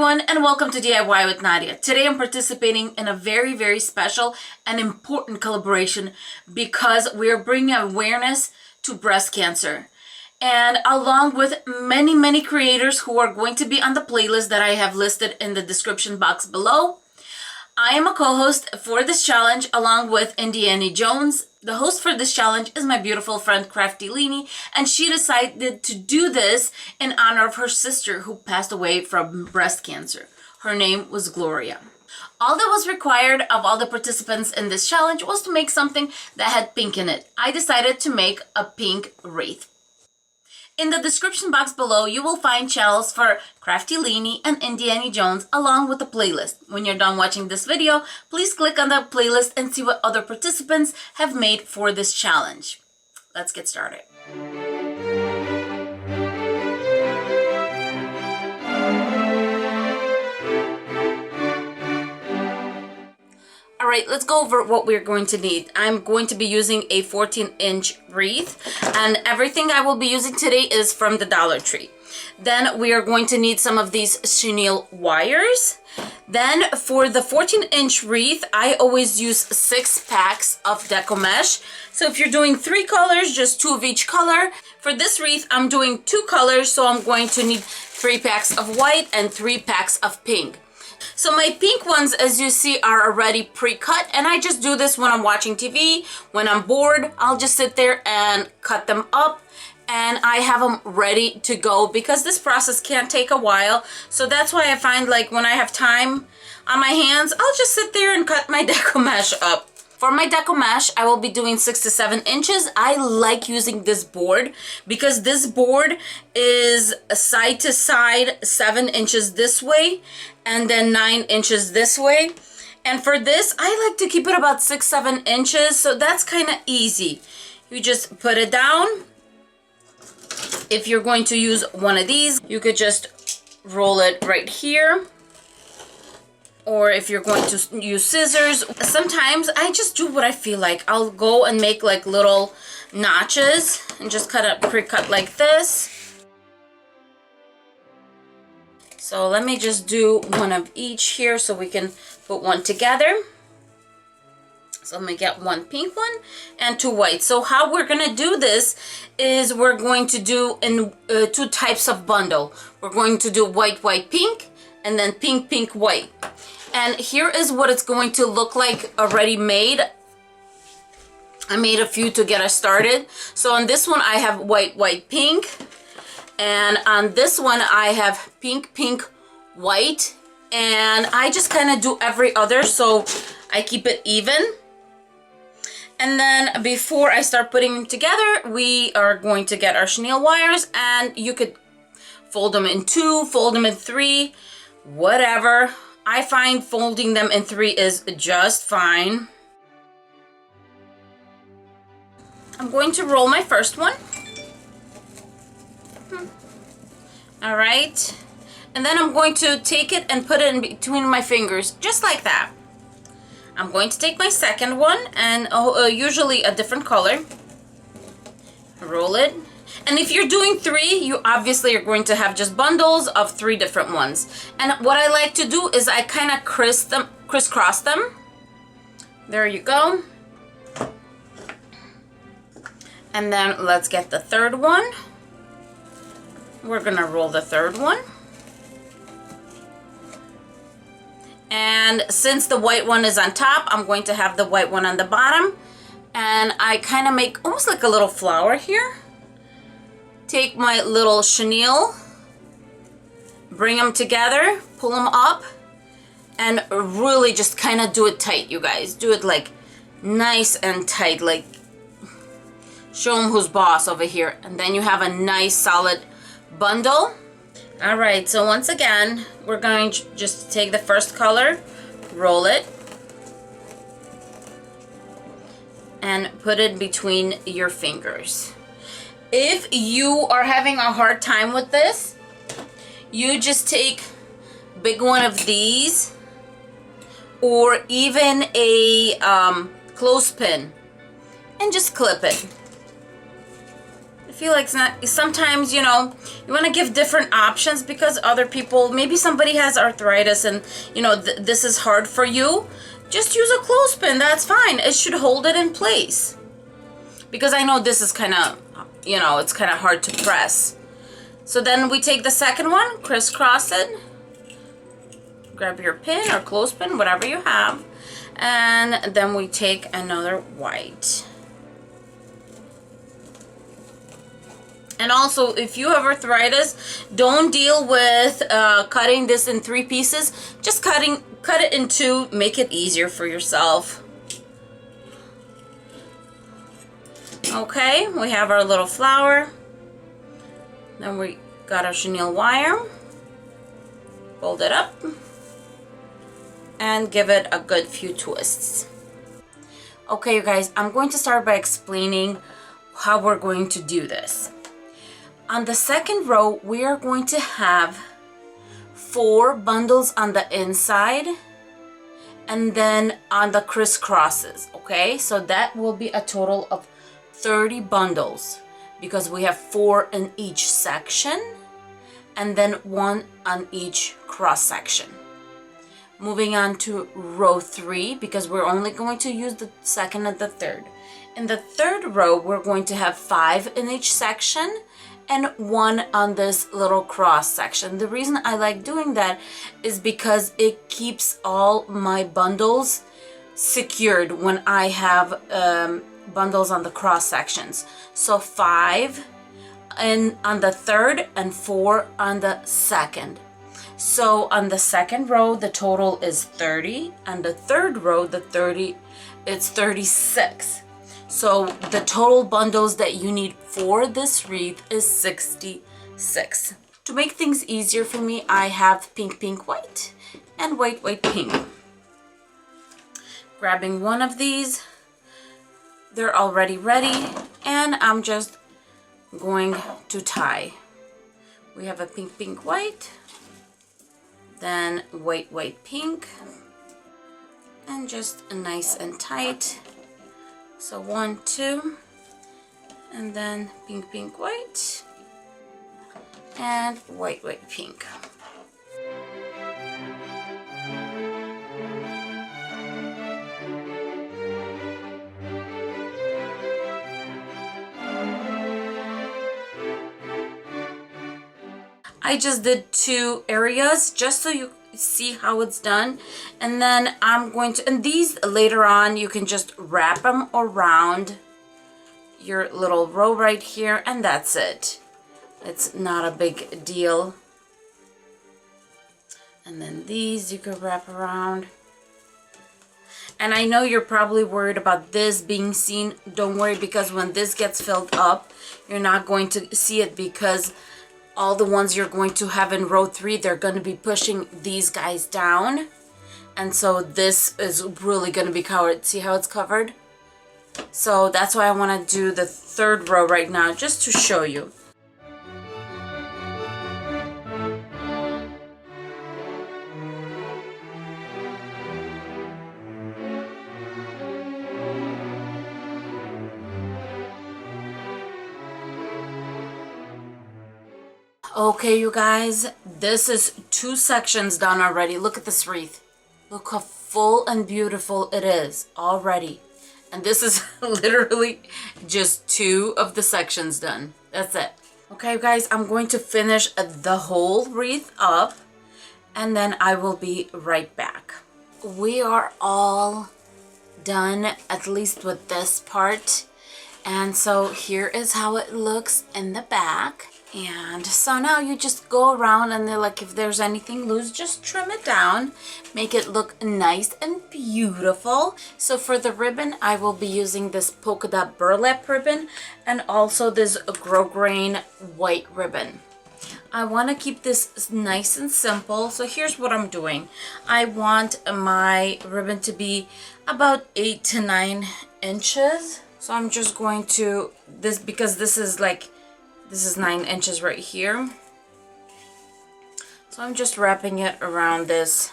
everyone, and welcome to DIY with Nadia. Today I'm participating in a very special and important collaboration because we are bringing awareness to breast cancer. And along with many creators who are going to be on the playlist that I have listed in the description box below, I am a co-host for this challenge along with Leeny Jones. The host for this challenge is my beautiful friend Crafty Leeny, and she decided to do this in honor of her sister who passed away from breast cancer. Her name was Gloria. All that was required of all the participants in this challenge was to make something that had pink in it. I decided to make a pink wreath. In the description box below, you will find channels for Crafty Leeny and Leeny Jones along with the playlist. When you're done watching this video, please click on the playlist and see what other participants have made for this challenge. Let's get started. Alright, let's go over what we're going to need. I'm going to be using a 14-inch wreath, and everything I will be using today is from the Dollar Tree. Then we are going to need some of these chenille wires. Then for the 14-inch wreath, I always use 6 packs of deco mesh. So if you're doing 3 colors, just 2 of each color. For this wreath, I'm doing 2 colors, so I'm going to need 3 packs of white and 3 packs of pink. So my pink ones, as you see, are already pre-cut, and I just do this when I'm watching TV. When I'm bored, I'll just sit there and cut them up, and I have them ready to go because this process can take a while. So that's why I find, like, when I have time on my hands, I'll just sit there and cut my deco mesh up. For my deco mesh, I will be doing 6 to 7 inches. I like using this board because this board is side to side 7 inches this way and then 9 inches this way. And for this, I like to keep it about 6-7 inches, so that's kind of easy. You just put it down. If you're going to use one of these, you could just roll it right here. Or if you're going to use scissors. Sometimes I just do what I feel like. I'll go and make like little notches and just pre-cut like this. So let me just do one of each here so we can put one together. So let me get 1 pink one and 2 white. So how we're gonna do this is we're going to do in 2 types of bundle. We're going to do white, pink, and then pink, white. And here is what it's going to look like already made. I made a few to get us started. So on this one I have white, pink. And on this one I have pink, white. And I just kind of do every other so I keep it even. And then before I start putting them together, we are going to get our chenille wires, and you could fold them in 2, fold them in 3, whatever. I find folding them in 3 is just fine. I'm going to roll my first one. All right. And then I'm going to take it and put it in between my fingers, just like that. I'm going to take my second one, and usually a different color. Roll it. And if you're doing 3, you obviously are going to have just bundles of 3 different ones. And what I like to do is I kind of crisscross them. There you go. And then let's get the third one. We're gonna roll the third one. And since the white one is on top, I'm going to have the white one on the bottom. And I kind of make almost like a little flower here. Take my little chenille, bring them together, pull them up, and really just kind of do it tight, you guys. Do it like nice and tight, like show them who's boss over here. And then you have a nice solid bundle. All right, so once again, we're going to just take the first color, roll it, and put it between your fingers. If you are having a hard time with this, you just take a big one of these, or even a clothespin, and just clip it. I feel like it's not, sometimes, you know, you want to give different options because other people, maybe somebody has arthritis and, you know, this is hard for you. Just use a clothespin, that's fine. It should hold it in place. Because I know this is kind of, you know, it's kind of hard to press. So then we take the second one, crisscross it. Grab your pin or clothespin, whatever you have. And then we take another white. And also, if you have arthritis, don't deal with cutting this in 3 pieces. Just cut it in 2, make it easier for yourself. Okay, we have our little flower. Then we got our chenille wire. Fold it up. And give it a good few twists. Okay, you guys, I'm going to start by explaining how we're going to do this. On the second row, we are going to have 4 bundles on the inside and then on the crisscrosses, okay? So that will be a total of 30 bundles because we have 4 in each section and then 1 on each cross section. Moving on to row 3 because we're only going to use the second and the third. In the third row, we're going to have 5 in each section and 1 on this little cross section. The reason I like doing that is because it keeps all my bundles secured when I have bundles on the cross sections. So 5 on the third and 4 on the second. So on the second row, the total is 30. On the third row, it's 36. So the total bundles that you need for this wreath is 66. To make things easier for me, I have pink, pink, white, and white, white, pink. Grabbing one of these, they're already ready, and I'm just going to tie. We have a pink, pink, white, then white, white, pink, and just nice and tight. So 1, 2, and then pink, pink, white, and white, white, pink. I just did 2 areas just so you see how it's done, and then I'm going to, and these later on you can just wrap them around your little row right here, and that's it. It's not a big deal. And then these you could wrap around. And I know you're probably worried about this being seen. Don't worry, because when this gets filled up, you're not going to see it, because all the ones you're going to have in row 3, they're going to be pushing these guys down. And so this is really going to be covered. See how it's covered? So that's why I want to do the third row right now, just to show you. Okay, you guys, this is 2 sections done already. Look at this wreath. Look how full and beautiful it is already. And this is literally just 2 of the sections done. That's it. Okay, you guys, I'm going to finish the whole wreath up, and then I will be right back. We are all done, at least with this part. And so here is how it looks in the back. And so now you just go around, and they're like, if there's anything loose, just trim it down, make it look nice and beautiful. So for the ribbon, I will be using this polka dot burlap ribbon and also this grosgrain white ribbon. I want to keep this nice and simple. So here's what I'm doing. I want my ribbon to be about 8 to 9 inches. So I'm just going to, because this is 9 inches right here. So I'm just wrapping it around this.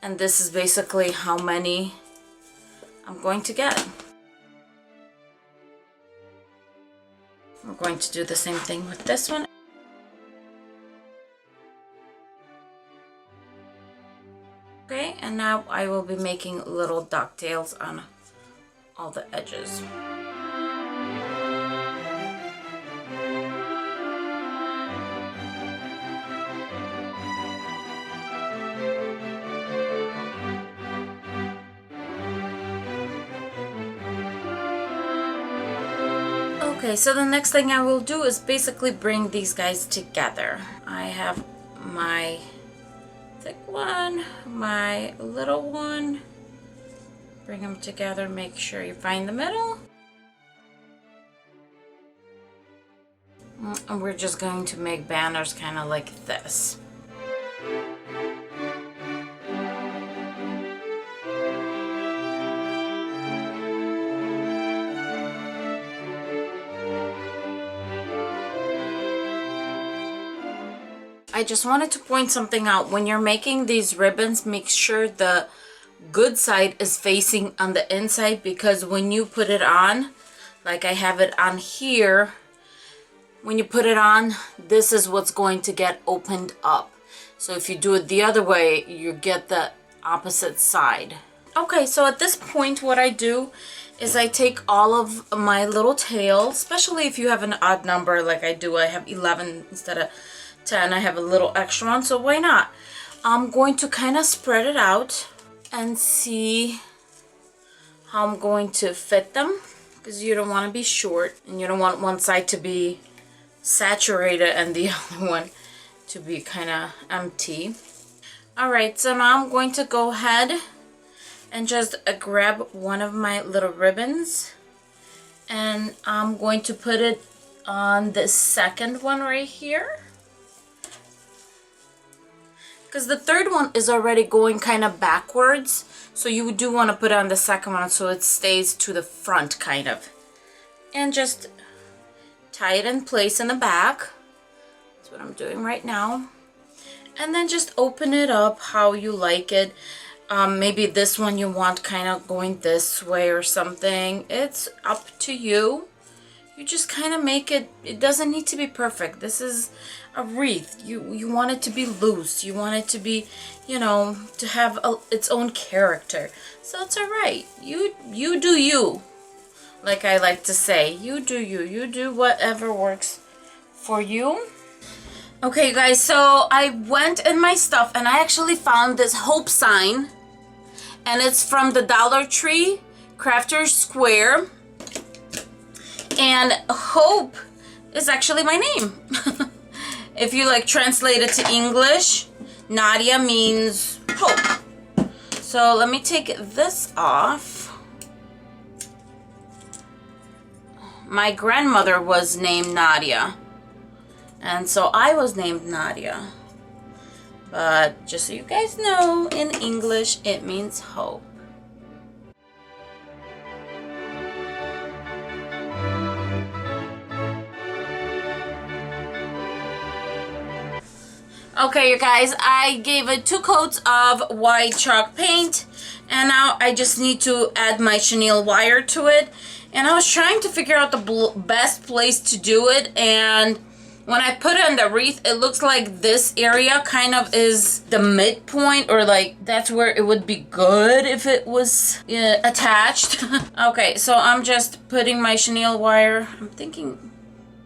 And this is basically how many I'm going to get. We're going to do the same thing with this one. Okay, and now I will be making little ducktails on all the edges. Okay, so the next thing I will do is basically bring these guys together. I have my thick one, my little one. Bring them together, make sure you find the middle. And we're just going to make banners kind of like this. I just wanted to point something out. When you're making these ribbons, make sure the good side is facing on the inside, because when you put it on, like I have it on here, when you put it on, this is what's going to get opened up. So if you do it the other way, you get the opposite side. Okay, so at this point what I do is I take all of my little tails, especially if you have an odd number like I do. I have 11 instead of 10. I have a little extra one, so why not? I'm going to kind of spread it out and see how I'm going to fit them, because you don't want to be short and you don't want one side to be saturated and the other one to be kind of empty. Alright, so now I'm going to go ahead and just grab one of my little ribbons, and I'm going to put it on the second one right here, because the third one is already going kind of backwards, so you do want to put it on the second one so it stays to the front kind of, and just tie it in place in the back. That's what I'm doing right now. And then just open it up how you like it. Maybe this one you want kind of going this way or something. It's up to you. You just kind of make it. It doesn't need to be perfect. This is a wreath. You want it to be loose. You want it to be, you know, to have its own character. So it's all right. You do you. Like I like to say, you do you. You do whatever works for you. Okay, guys, so I went in my stuff and I actually found this hope sign. And it's from the Dollar Tree Crafter's Square. And hope is actually my name. If you like translate it to English, Nadia means hope. So let me take this off. My grandmother was named Nadia, and so I was named Nadia. But just so you guys know, in English it means hope. Okay, you guys, I gave it 2 coats of white chalk paint, and now I just need to add my chenille wire to it. And I was trying to figure out the best place to do it, and when I put it on the wreath, it looks like this area kind of is the midpoint, or like that's where it would be good if it was attached. Okay, so I'm just putting my chenille wire, I'm thinking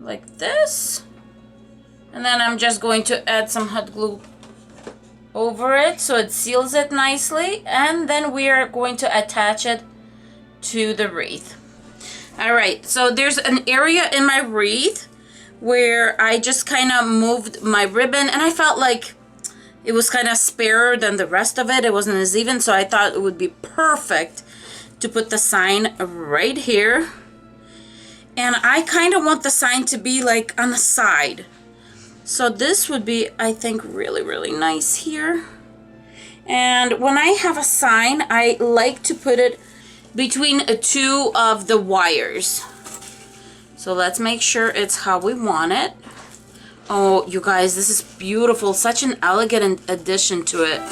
like this. And then I'm just going to add some hot glue over it so it seals it nicely. And then we are going to attach it to the wreath. Alright, so there's an area in my wreath where I just kind of moved my ribbon, and I felt like it was kind of sparer than the rest of it. It wasn't as even, so I thought it would be perfect to put the sign right here. And I kind of want the sign to be like on the side. So this would be, I think, really, really nice here. And when I have a sign, I like to put it between 2 of the wires. So let's make sure it's how we want it. Oh, you guys, this is beautiful. Such an elegant addition to it.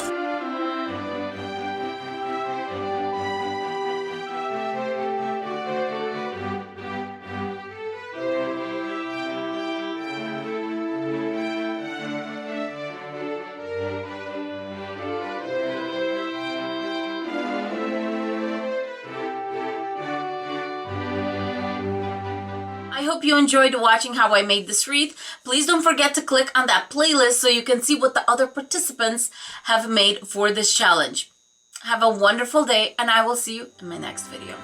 hope you enjoyed watching how I made this wreath. Please don't forget to click on that playlist so you can see what the other participants have made for this challenge. Have a wonderful day, and I will see you in my next video.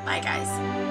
Bye, guys.